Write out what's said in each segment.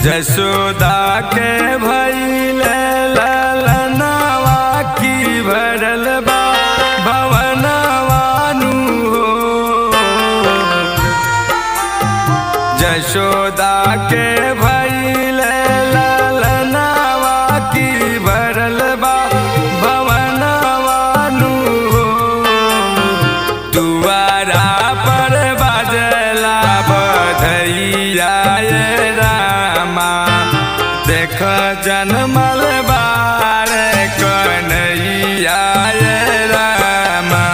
जशोदा के भइले ललनवा की भरल बा भवनवानु हो। जशोदा के भइले ललनवा की भरल बा भवनवानु हो। दुआरा पर बाजला बधैया देख जनमल बार कन्हैया रामा।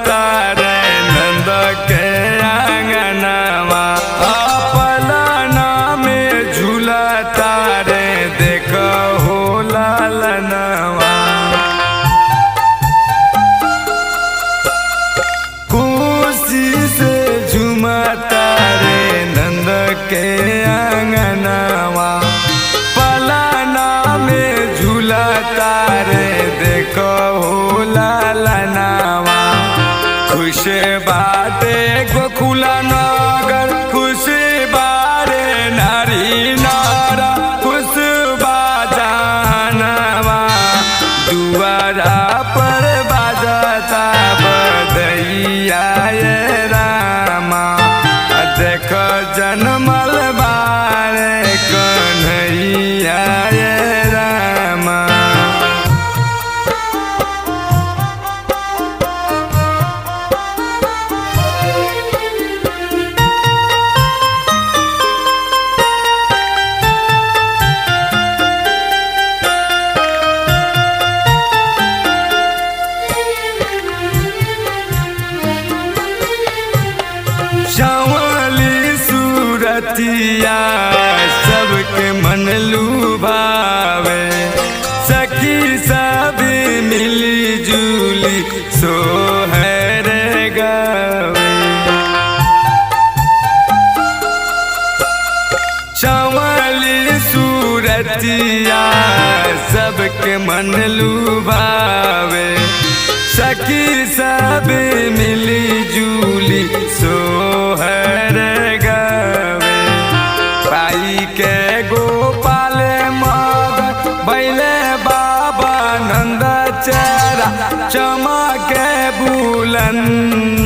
तारे नंद के आंगनवा अपना में झूला तारे देख हो लालनवा। खुशी से झूमा तारे नंद के आंगनवा पलाना में झूला तारे देख हो लालनवा। खुश बाटे गोकुला नगर खुश बारे नारी नारा खुश बाजानवा। दुआरा पर बाजता बधैया रामा देख जनमल बारे कन्हैया रामा। श्यामली सूरतिया सबके मन लुभावे सखी सब मिली जुली सोहर गावे। श्यामली सूरतिया सबके मन लुभावे सखी सब मिली जुली सोहर गावे। पाई के गोपाल मगन बैले बाबा नंद चेहरा चमके बुलंद